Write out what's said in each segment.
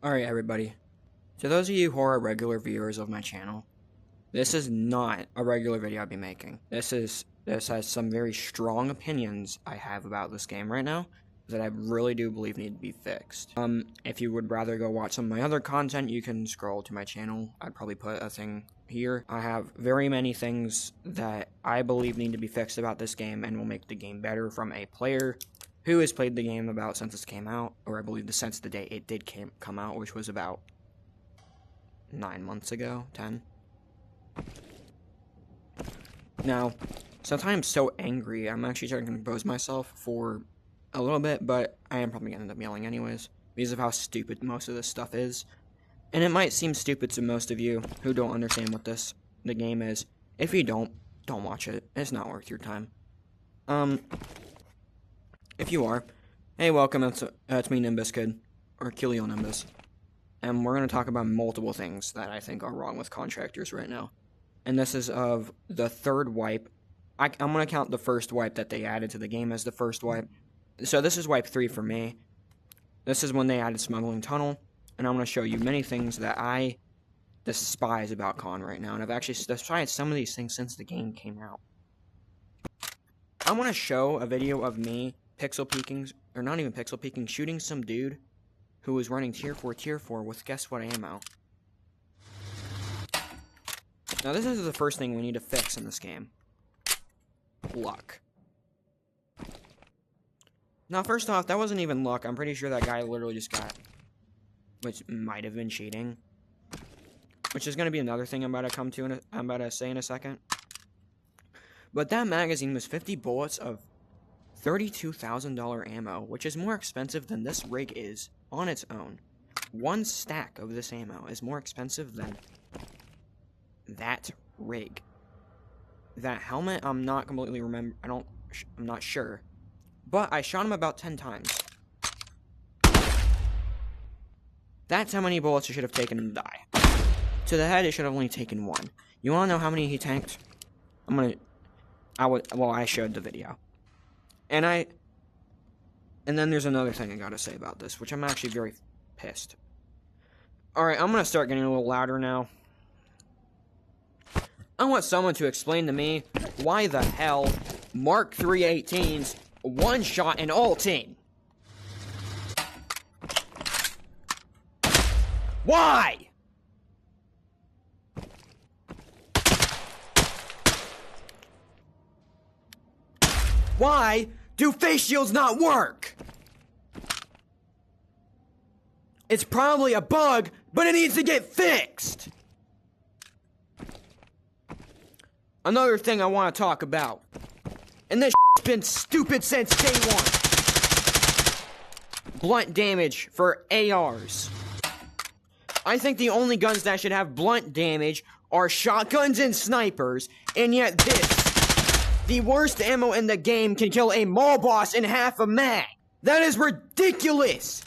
Alright everybody, to those of you who are regular viewers of my channel, this is not a regular video I'll be making. This has some very strong opinions I have about this game right now, that I really do believe need to be fixed. If you would rather go watch some of my other content, you can scroll to my channel. I'd probably put a thing here. I have very many things that I believe need to be fixed about this game and will make the game better from a player who has played the game about since it came out, or I believe since the day it did come out, which was about 9 months ago, 10. Now, since I am so angry, I'm actually trying to compose myself for a little bit, but I am probably going to end up yelling anyways, because of how stupid most of this stuff is. And it might seem stupid to most of you who don't understand what the game is. If you don't watch it. It's not worth your time. If you are, hey, welcome, it's me, Nimbus Kid, or Kilio Nimbus. And we're going to talk about multiple things that I think are wrong with Contractors right now. And this is of the third wipe. I'm going to count the first wipe that they added to the game as the first wipe. So this is wipe 3 for me. This is when they added Smuggling Tunnel. And I'm going to show you many things that I despise about Con right now. And I've actually despised some of these things since the game came out. I want to show a video of me pixel peeking, or not even pixel peeking, shooting some dude who was running tier 4 with guess what ammo. Now this is the first thing we need to fix in this game. Luck. Now first off, that wasn't even luck. I'm pretty sure that guy literally just got, which might have been cheating. Which is going to be another thing I'm about to say in a second. But that magazine was 50 bullets of $32,000 ammo, which is more expensive than this rig is on its own. One stack of this ammo is more expensive than that rig. That helmet, I'm not completely I'm not sure. But I shot him about 10 times. That's how many bullets it should have taken to die. To the head, it should have only taken 1. You wanna know how many he tanked? I showed the video. And then there's another thing I gotta say about this, which I'm actually very pissed. Alright, I'm gonna start getting a little louder now. I want someone to explain to me why the hell Mark 318s one-shot an ult-in. Why? Why do face shields not work? It's probably a bug, but it needs to get fixed. Another thing I want to talk about, and this has been stupid since day one. Blunt damage for ARs. I think the only guns that should have blunt damage are shotguns and snipers, and yet the worst ammo in the game, can kill a mall boss in half a mag. That is ridiculous!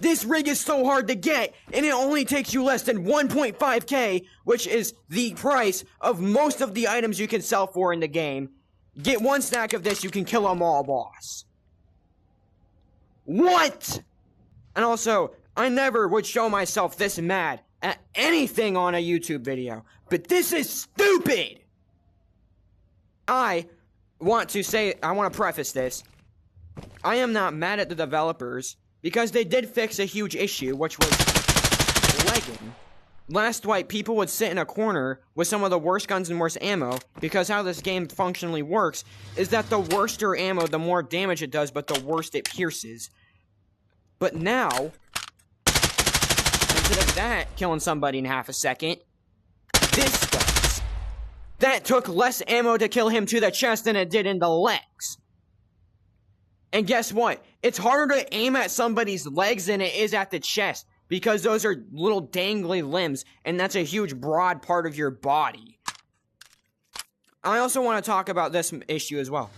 This rig is so hard to get, and it only takes you less than 1.5k, which is the price of most of the items you can sell for in the game. Get 1 stack of this, you can kill a mall boss. What? And also, I never would show myself this mad at anything on a YouTube video, but this is stupid! I want to preface this. I am not mad at the developers, because they did fix a huge issue, which was lagging. Last wipe, people would sit in a corner with some of the worst guns and worst ammo, because how this game functionally works is that the worse your ammo, the more damage it does, but the worse it pierces. But now, instead of that killing somebody in half a second, this does. That took less ammo to kill him to the chest than it did in the legs. And guess what? It's harder to aim at somebody's legs than it is at the chest, because those are little dangly limbs, and that's a huge broad part of your body. I also want to talk about this issue as well.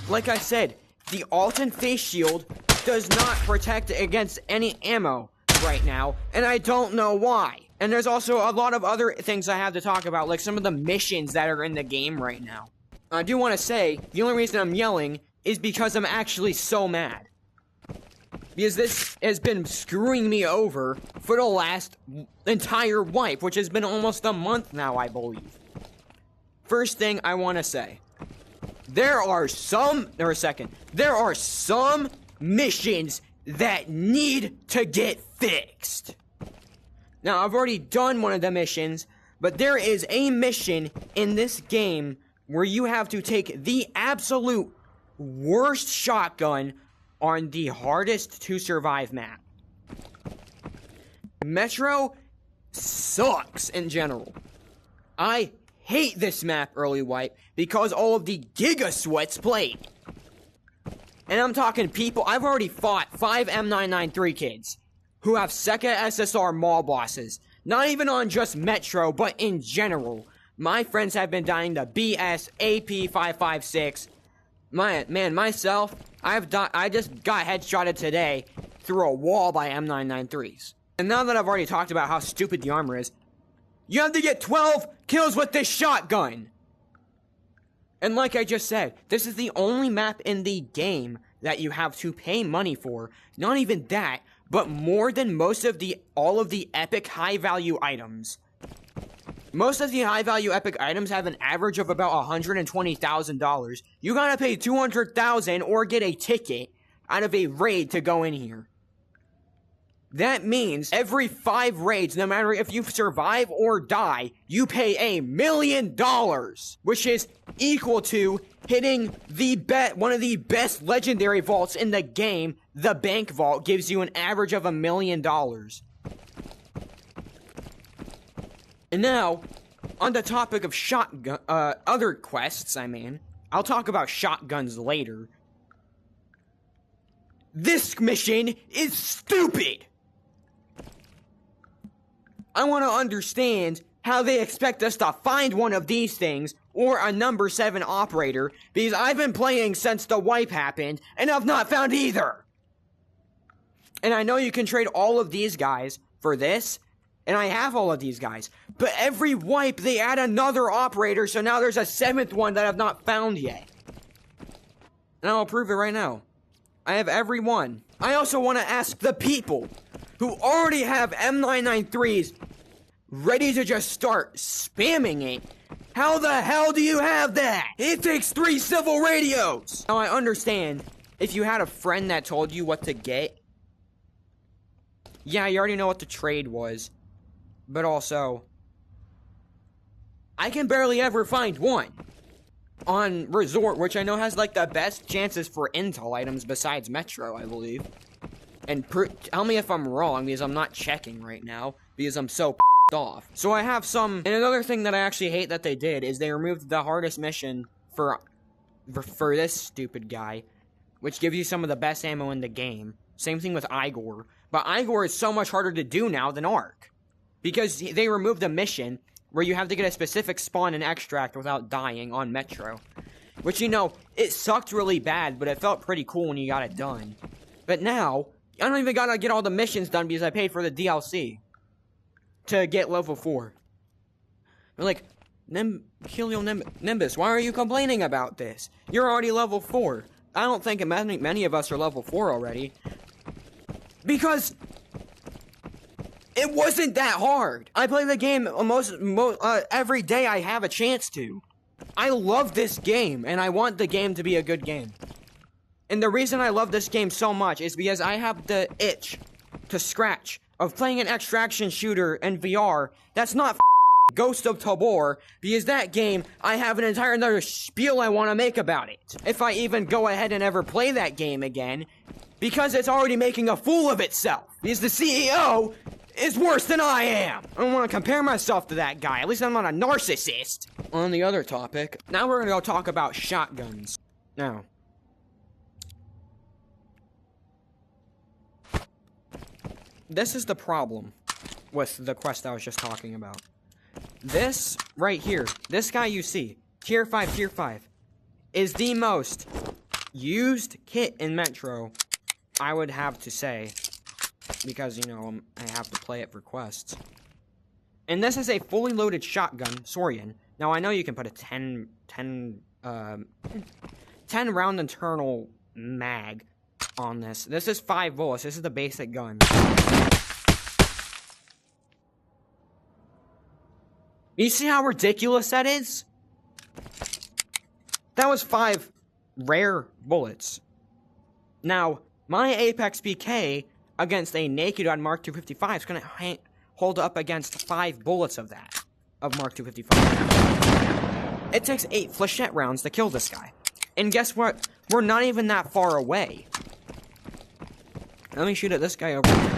Like I said, the Alton face shield does not protect against any ammo right now, and I don't know why. And there's also a lot of other things I have to talk about, like some of the missions that are in the game right now. I do want to say, the only reason I'm yelling is because I'm actually so mad. because this has been screwing me over for the last entire wipe, which has been almost a month now, I believe. First thing I want to say, there are some missions that need to get fixed. Now, I've already done one of the missions, but there is a mission in this game where you have to take the absolute worst shotgun on the hardest to survive map. Metro sucks in general. I hate this map early wipe because all of the Giga Sweats played. And I'm talking people, I've already fought 5 M993 kids who have Seka SSR mall bosses. Not even on just Metro, but in general. My friends have been dying to BS, AP 556. Myself, I just got headshotted today through a wall by M993s. And now that I've already talked about how stupid the armor is, you have to get 12 kills with this shotgun! And like I just said, this is the only map in the game that you have to pay money for. Not even that, but more than all of the epic high-value items. Most of the high-value epic items have an average of about $120,000. You gotta pay $200,000 or get a ticket out of a raid to go in here. That means every 5 raids, no matter if you survive or die, you pay $1 million, which is equal to hitting one of the best legendary vaults in the game. The bank vault gives you an average of $1 million. And now, on the topic of other quests, I'll talk about shotguns later. This mission is stupid! I want to understand how they expect us to find one of these things, or a number 7 operator, because I've been playing since the wipe happened, and I've not found either! And I know you can trade all of these guys for this, and I have all of these guys, but every wipe they add another operator, so now there's a 7th one that I've not found yet. And I'll prove it right now. I have every one. I also want to ask the people who already have M993s ready to just start spamming it. How the hell do you have that? It takes 3 civil radios! Now I understand if you had a friend that told you what to get. Yeah, you already know what the trade was. But also, I can barely ever find one on Resort, which I know has like the best chances for intel items besides Metro, I believe. And tell me if I'm wrong, because I'm not checking right now, because I'm so off. So I have some, and another thing that I actually hate that they did is they removed the hardest mission for this stupid guy, which gives you some of the best ammo in the game. Same thing with Igor, but Igor is so much harder to do now than Ark, because they removed a mission where you have to get a specific spawn and extract without dying on Metro, which, you know, it sucked really bad, but it felt pretty cool when you got it done. But now, I don't even gotta get all the missions done because I paid for the DLC to get level 4. They're like, Nimbus, why are you complaining about this? You're already level 4. I don't think many of us are level 4 already. Because it wasn't that hard. I play the game every day I have a chance to. I love this game, and I want the game to be a good game. And the reason I love this game so much is because I have the itch to scratch of playing an extraction shooter in VR that's not Ghost of Tabor, because that game, I have an entire another spiel I want to make about it. If I even go ahead and ever play that game again, because it's already making a fool of itself. Because the CEO is worse than I am. I don't want to compare myself to that guy. At least I'm not a narcissist. On the other topic, now we're going to go talk about shotguns. Now, this is the problem with the quest I was just talking about. This right here, this guy you see, tier 5, is the most used kit in Metro, I would have to say, because, you know, I have to play it for quests. And this is a fully loaded shotgun, Saurian. Now, I know you can put a 10 round internal mag on this. This is 5 bullets. This is the basic gun. You see how ridiculous that is? That was 5 rare bullets. Now, my Apex PK against a naked on Mark 255 is going to hold up against 5 bullets of that, of Mark 255. It takes 8 flechette rounds to kill this guy. And guess what? We're not even that far away. Let me shoot at this guy over here.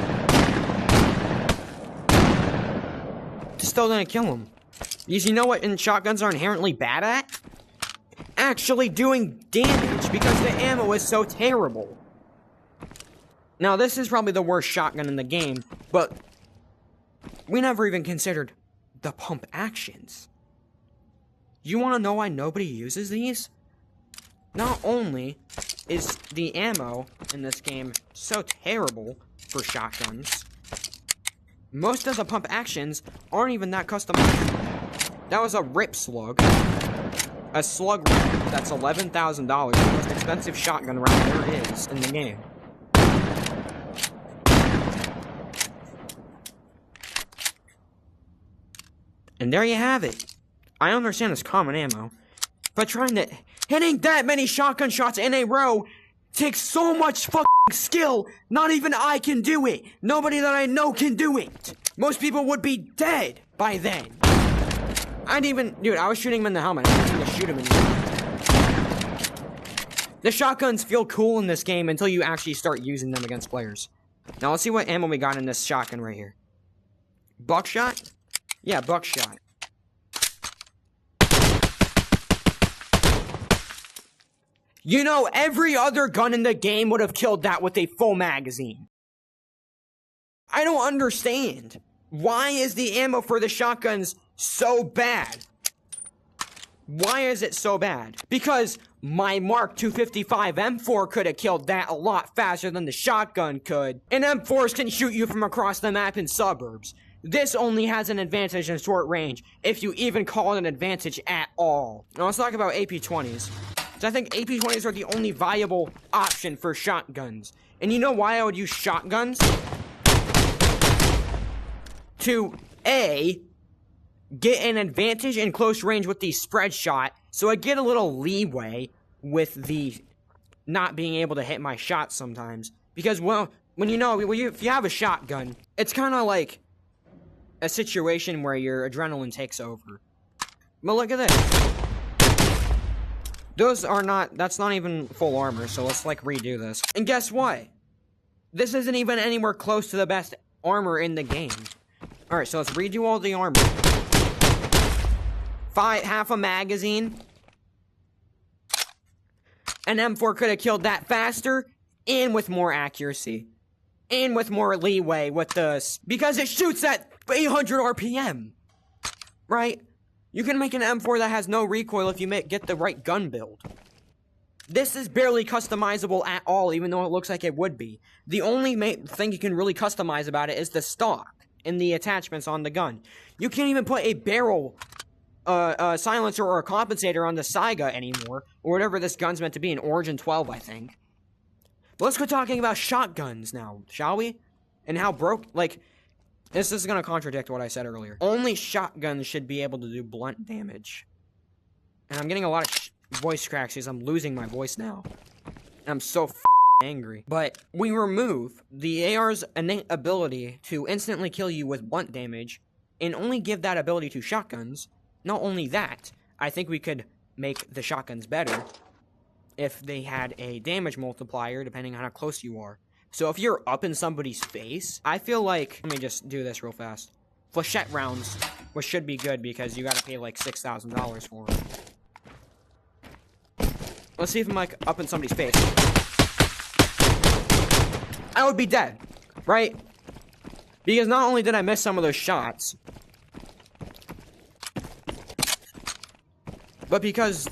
Still didn't kill him. Because you know what shotguns are inherently bad at? Actually doing damage, because the ammo is so terrible. Now, this is probably the worst shotgun in the game, but we never even considered the pump actions. You want to know why nobody uses these? Not only is the ammo in this game so terrible for shotguns, most of the pump actions aren't even that customized. That was a rip slug. A slug round that's $11,000, the most expensive shotgun round there is in the game. And there you have it. I understand it's common ammo, but hitting that many shotgun shots in a row takes so much fucking skill, not even I can do it. Nobody that I know can do it. Most people would be dead by then. Dude, I was shooting him in the helmet. I didn't need to shoot him in the helmet. The shotguns feel cool in this game until you actually start using them against players. Now let's see what ammo we got in this shotgun right here. Buckshot? Yeah, buckshot. You know, every other gun in the game would have killed that with a full magazine. I don't understand. Why is the ammo for the shotguns so bad? Why is it so bad? Because my Mark 255 M4 could have killed that a lot faster than the shotgun could. And M4s can shoot you from across the map in suburbs. This only has an advantage in short range, if you even call it an advantage at all. Now let's talk about AP-20s. I think AP-20s are the only viable option for shotguns. And you know why I would use shotguns? To A, get an advantage in close range with the spread shot, so I get a little leeway with the not being able to hit my shots sometimes. Because, well, if you have a shotgun, it's kind of like a situation where your adrenaline takes over. But look at this. That's not even full armor, so let's, redo this. And guess what? This isn't even anywhere close to the best armor in the game. Alright, so let's redo all the armor. Half a magazine. An M4 could have killed that faster, and with more accuracy. And with more leeway with this. Because it shoots at 800 RPM. Right? You can make an M4 that has no recoil if you get the right gun build. This is barely customizable at all, even though it looks like it would be. The only thing you can really customize about it is the stock and the attachments on the gun. You can't even put a barrel silencer or a compensator on the Saiga anymore, or whatever this gun's meant to be, an Origin 12, I think. But let's go talking about shotguns now, shall we? And how this is gonna contradict what I said earlier. Only shotguns should be able to do blunt damage. And I'm getting a lot of voice cracks because I'm losing my voice now. And I'm so angry. But we remove the AR's innate ability to instantly kill you with blunt damage and only give that ability to shotguns. Not only that, I think we could make the shotguns better if they had a damage multiplier depending on how close you are. So if you're up in somebody's face, I feel like, let me just do this real fast. Flechette rounds, which should be good because you gotta pay $6,000 for them. Let's see if I'm up in somebody's face. I would be dead, right? Because not only did I miss some of those shots, but because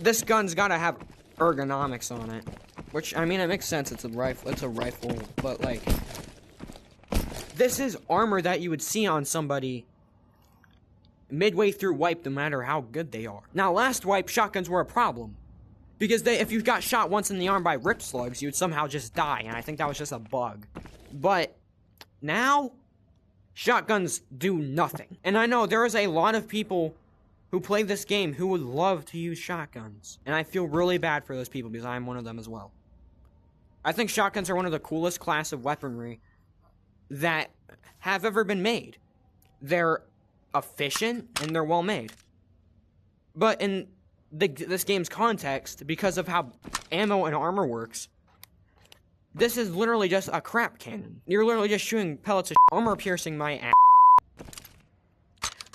this gun's gotta have ergonomics on it. Which, I mean, it makes sense, it's a rifle, but, this is armor that you would see on somebody midway through wipe, no matter how good they are. Now, last wipe, shotguns were a problem. Because if you got shot once in the arm by rip slugs, you'd somehow just die, and I think that was just a bug. But now, shotguns do nothing. And I know there is a lot of people who play this game who would love to use shotguns. And I feel really bad for those people because I'm one of them as well. I think shotguns are one of the coolest class of weaponry that have ever been made. They're efficient and they're well made. But in this game's context, because of how ammo and armor works, this is literally just a crap cannon. You're literally just shooting pellets of armor piercing my ass.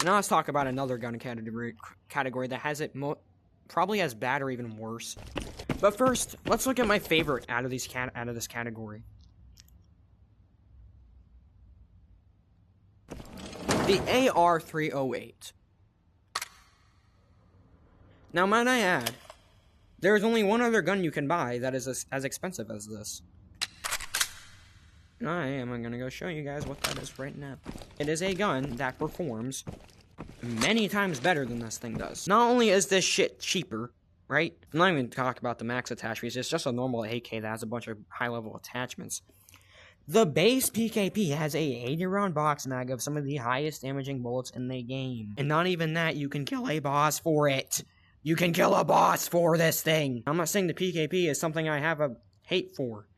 Now let's talk about another gun category that has it probably as bad or even worse. But first, let's look at my favorite out of this category. The AR-308. Now, might I add, there is only one other gun you can buy that is as expensive as this. I am going to go show you guys what that is right now. It is a gun that performs many times better than this thing does. Not only is this shit cheaper, right? I'm not even talking about the max attachments. It's just a normal AK that has a bunch of high-level attachments. The base PKP has a 80-round box mag of some of the highest damaging bullets in the game. And not even that, you can kill a boss for it. You can kill a boss for this thing. I'm not saying the PKP is something I have a hate for.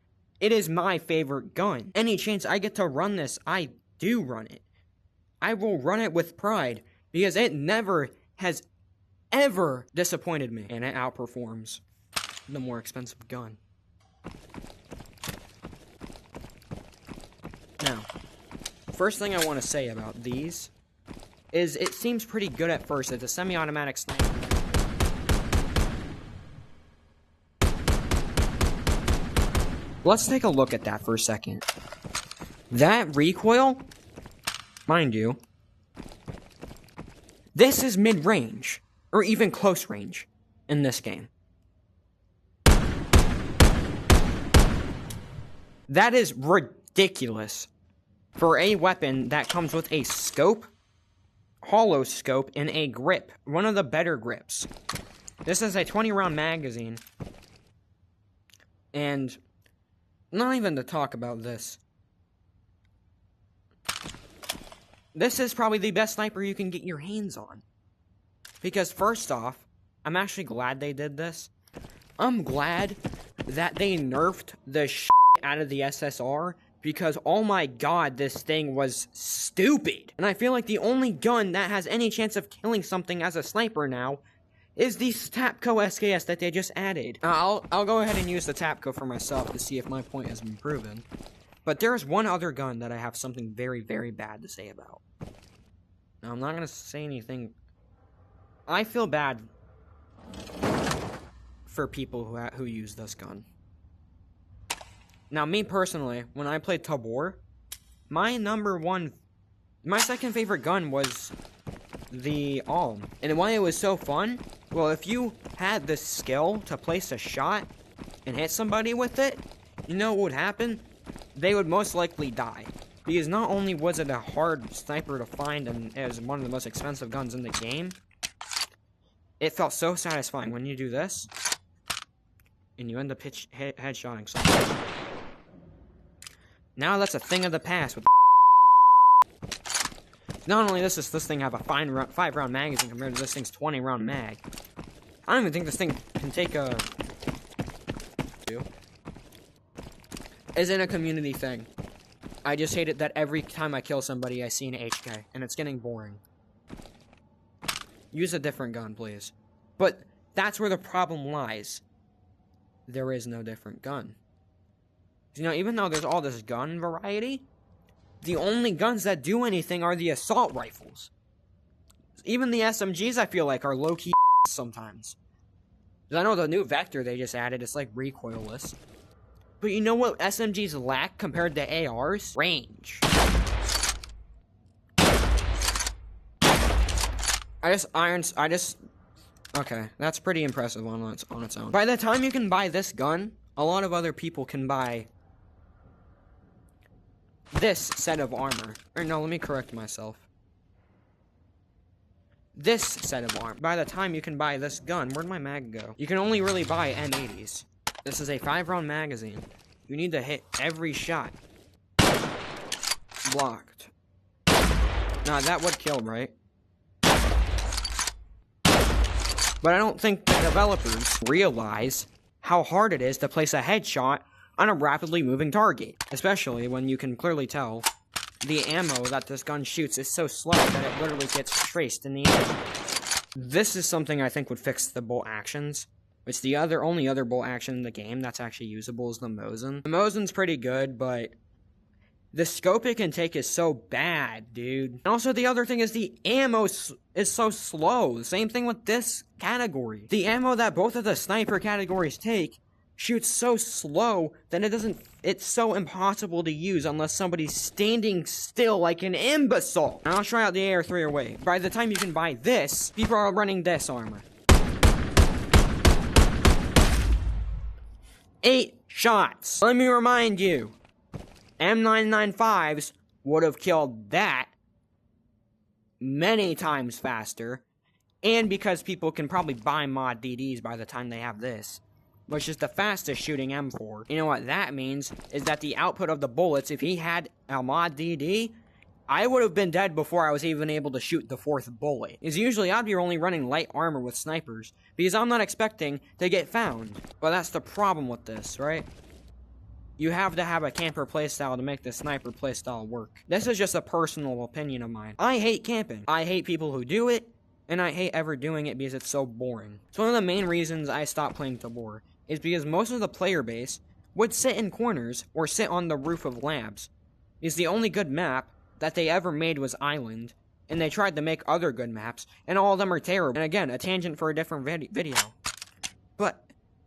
It is my favorite gun. Any chance I get to run this, I do run it. I will run it with pride, because it never has ever disappointed me. And it outperforms the more expensive gun. Now, first thing I want to say about these is it seems pretty good at first. It's a semi-automatic sniper. Let's take a look at that for a second. That recoil, mind you, this is mid-range, or even close range, in this game. That is ridiculous for a weapon that comes with a scope, hollow scope, and a grip. One of the better grips. This is a 20-round magazine. And not even to talk about this. This is probably the best sniper you can get your hands on. Because first off, I'm actually glad they did this. I'm glad that they nerfed the shit out of the SSR. Because, oh my god, this thing was stupid. And I feel like the only gun that has any chance of killing something as a sniper now is the Tapco SKS that they just added. I'll go ahead and use the Tapco for myself to see if my point has been proven. But there's one other gun that I have something very, very bad to say about. Now, I'm not going to say anything. I feel bad for people who use this gun. Now, me personally, when I played Tabor, my second favorite gun was the Alm. And why it was so fun? Well, if you had the skill to place a shot and hit somebody with it, you know what would happen? They would most likely die. Because not only was it a hard sniper to find and it was one of the most expensive guns in the game, it felt so satisfying when you do this, and you end up headshotting someone. Now that's a thing of the past. With not only does this thing have a 5-round magazine compared to this thing's 20-round mag. I don't even think this thing can take a... Isn't a community thing. I just hate it that every time I kill somebody I see an HK, and it's getting boring. Use a different gun, please. But that's where the problem lies. There is no different gun. You know, even though there's all this gun variety, the only guns that do anything are the assault rifles. Even the SMGs, I feel like, are low-key sometimes. I know the new Vector they just added, it's like recoilless. But you know what SMGs lack compared to ARs? Range. Okay, that's pretty impressive on its own. By the time you can buy this gun, a lot of other people can buy this set of armor. Or no, let me correct myself. this set of arm. By the time you can buy this gun, where'd my mag go? You can only really buy M80s. This is a 5-round magazine. You need to hit every shot. Blocked. Nah, that would kill, right? But I don't think the developers realize how hard it is to place a headshot on a rapidly moving target. Especially when you can clearly tell the ammo that this gun shoots is so slow that it literally gets traced in the air. This is something I think would fix the bolt actions. It's the only other bolt action in the game that's actually usable is the Mosin. The Mosin's pretty good, but the scope it can take is so bad, dude. And also the other thing is the ammo is so slow. Same thing with this category. The ammo that both of the sniper categories take shoots so slow that it's so impossible to use unless somebody's standing still like an imbecile. And I'll try out the AR-3 away. By the time you can buy this, people are running this armor. 8 shots. Let me remind you, M995s would have killed that many times faster, and because people can probably buy mod DDs by the time they have this, which is the fastest shooting M4. You know what that means, is that the output of the bullets, if he had a mod DD, I would have been dead before I was even able to shoot the 4th bullet. Is usually I'd be only running light armor with snipers, because I'm not expecting to get found. But that's the problem with this, right? You have to have a camper playstyle to make the sniper playstyle work. This is just a personal opinion of mine. I hate camping. I hate people who do it, and I hate ever doing it because it's so boring. So one of the main reasons I stopped playing Tabor is because most of the player base would sit in corners or sit on the roof of labs. Because the only good map that they ever made was Island, and they tried to make other good maps, and all of them are terrible. And again, a tangent for a different video. But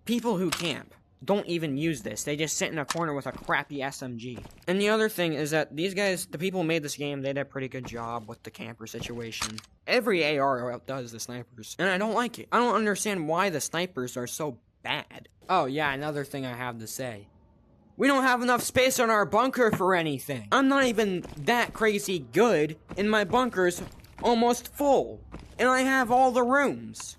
people who camp don't even use this. They just sit in a corner with a crappy SMG. And the other thing is that these guys, the people who made this game, they did a pretty good job with the camper situation. Every AR outdoes the snipers, and I don't like it. I don't understand why the snipers are so bad. Oh yeah, another thing I have to say. We don't have enough space on our bunker for anything. I'm not even that crazy good, and my bunker's almost full. And I have all the rooms.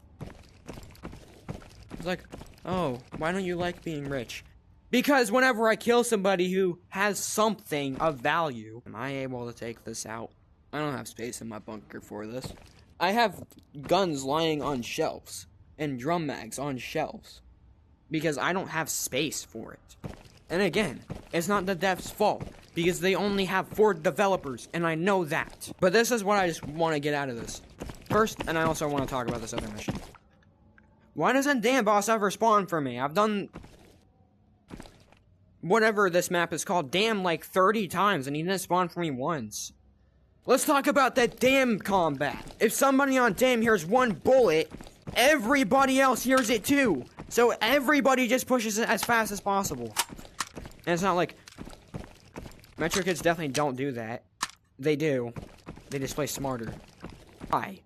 It's like, oh, why don't you like being rich? Because whenever I kill somebody who has something of value, am I able to take this out? I don't have space in my bunker for this. I have guns lying on shelves, and drum mags on shelves, because I don't have space for it. And again, it's not the devs' fault, because they only have 4 developers, and I know that. But this is what I just want to get out of this. First, and I also want to talk about this other mission. Why doesn't damn boss ever spawn for me? I've done whatever this map is called damn like 30 times, and he didn't spawn for me once. Let's talk about that damn combat. If somebody on damn hears 1 bullet, everybody else hears it too. So everybody just pushes it as fast as possible. And it's not like Metro kids definitely don't do that. They do. They just play smarter. Why?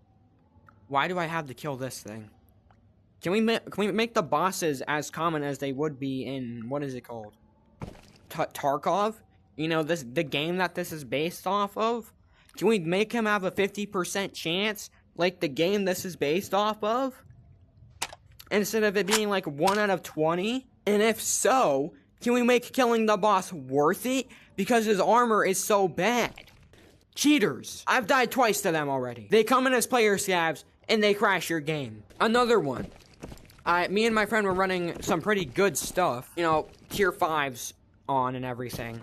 Why do I have to kill this thing? Can we make the bosses as common as they would be in, what is it called? Tarkov? You know, the game that this is based off of? Can we make him have a 50% chance, like the game this is based off of? Instead of it being like 1 out of 20? And if so, can we make killing the boss worth it? Because his armor is so bad. Cheaters. I've died twice to them already. They come in as player scabs, and they crash your game. Another one. Me and my friend were running some pretty good stuff. You know, tier 5s on and everything.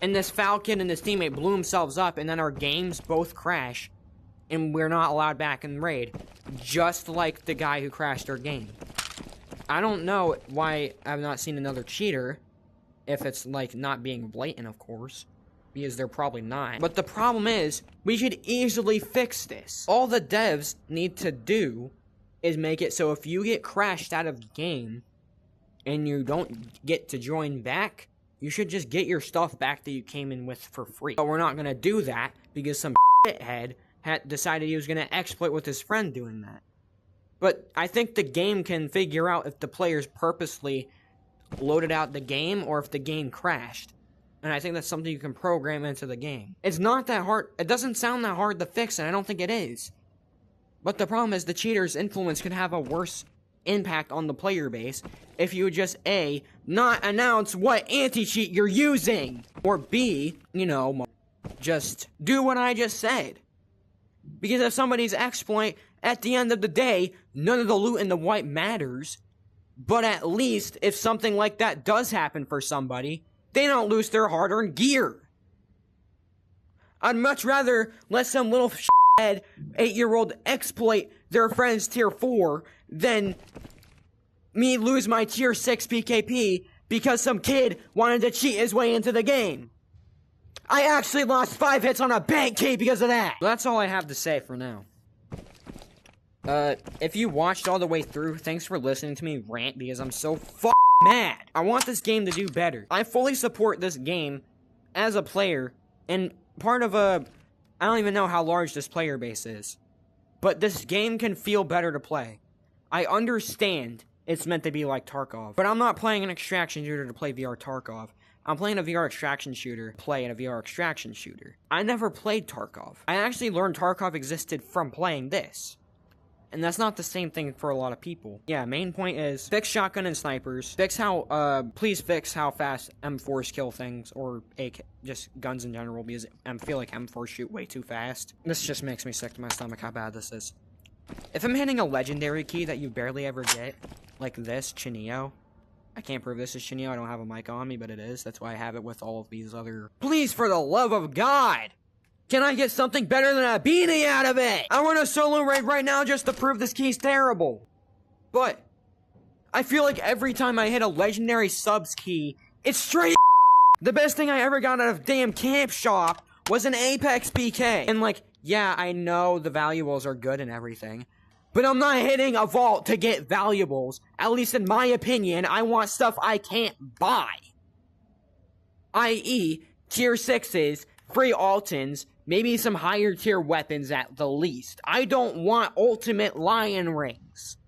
And this Falcon and this teammate blew themselves up, and then our games both crash. And we're not allowed back in raid. Just like the guy who crashed our game. I don't know why I've not seen another cheater. If it's, like, not being blatant, of course. Because they're probably not. But the problem is, we should easily fix this. All the devs need to do is make it so if you get crashed out of the game, and you don't get to join back, you should just get your stuff back that you came in with for free. But we're not gonna do that, because some shithead had decided he was gonna exploit with his friend doing that. But I think the game can figure out if the players purposely loaded out the game or if the game crashed. And I think that's something you can program into the game. It's not that hard. It doesn't sound that hard to fix, and I don't think it is. But the problem is the cheater's influence could have a worse impact on the player base if you would just A, not announce what anti-cheat you're using, or B, just do what I just said. Because if somebody's exploit, at the end of the day, none of the loot in the wipe matters, but at least if something like that does happen for somebody, they don't lose their hard-earned gear. I'd much rather let some little shithead 8-year-old exploit their friend's tier 4 than me lose my tier 6 PKP because some kid wanted to cheat his way into the game. I actually lost 5 hits on a bank key because of that. That's all I have to say for now. If you watched all the way through, thanks for listening to me rant because I'm so mad. I want this game to do better. I fully support this game as a player and part of I don't even know how large this player base is. But this game can feel better to play. I understand it's meant to be like Tarkov, but I'm not playing an extraction shooter to play VR Tarkov. I'm playing a VR extraction shooter to play in a VR extraction shooter. I never played Tarkov. I actually learned Tarkov existed from playing this. And that's not the same thing for a lot of people. Yeah, main point is, fix shotgun and snipers. Please fix how fast M4s kill things, or just guns in general, because I feel like M4s shoot way too fast. This just makes me sick to my stomach how bad this is. If I'm hitting a legendary key that you barely ever get, like this, Chineo. I can't prove this is Chineo, I don't have a mic on me, but it is. That's why I have it with all of these other... Please, for the love of God! Can I get something better than a beanie out of it? I want a solo raid right now just to prove this key's terrible. But I feel like every time I hit a legendary subs key, it's straight The best thing I ever got out of damn camp shop was an Apex PK. And yeah, I know the valuables are good and everything, but I'm not hitting a vault to get valuables. At least in my opinion, I want stuff I can't buy. I.e., tier 6s, free Altons, maybe some higher tier weapons at the least. I don't want ultimate lion rings.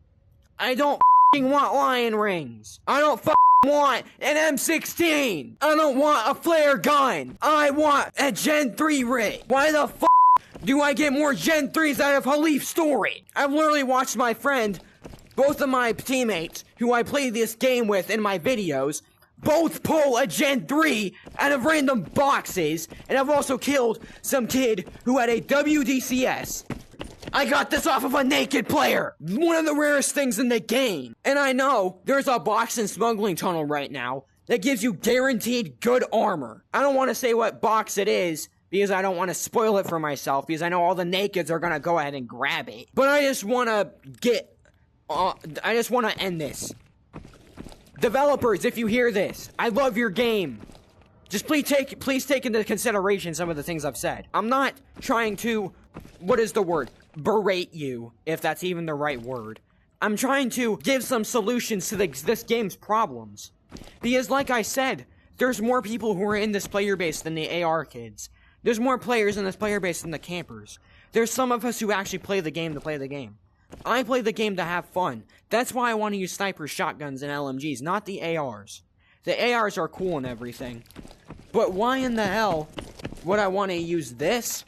I don't want lion rings. I don't want an M16. I don't want a flare gun. I want a Gen 3 rig. Why the do I get more Gen 3s out of Halif Story? I've literally watched my friend, both of my teammates, who I play this game with in my videos, both pull a Gen 3 out of random boxes, and I've also killed some kid who had a WDCS. I got this off of a naked player! One of the rarest things in the game! And I know there's a box and smuggling tunnel right now that gives you guaranteed good armor. I don't want to say what box it is, because I don't want to spoil it for myself, because I know all the nakeds are gonna go ahead and grab it. But I just want to end this. Developers, if you hear this, I love your game. Just please take into consideration some of the things I've said. I'm not trying to, berate you, if that's even the right word. I'm trying to give some solutions to this game's problems. Because like I said, there's more people who are in this player base than the AR kids. There's more players in this player base than the campers. There's some of us who actually play the game to play the game. I play the game to have fun. That's why I want to use snipers, shotguns, and LMGs, not the ARs. The ARs are cool and everything. But why in the hell would I want to use this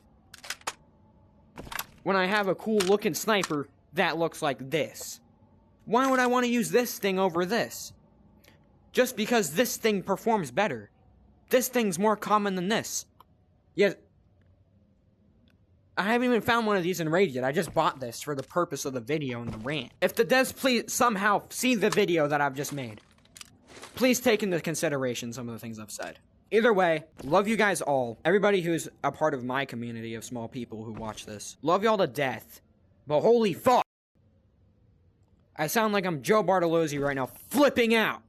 when I have a cool looking sniper that looks like this? Why would I want to use this thing over this? Just because this thing performs better. This thing's more common than this. Yes. I haven't even found one of these in Raid yet. I just bought this for the purpose of the video and the rant. If the devs please somehow see the video that I've just made, please take into consideration some of the things I've said. Either way, love you guys all. Everybody who's a part of my community of small people who watch this. Love y'all to death. But holy fuck! I sound like I'm Joe Bartolozzi right now, flipping out.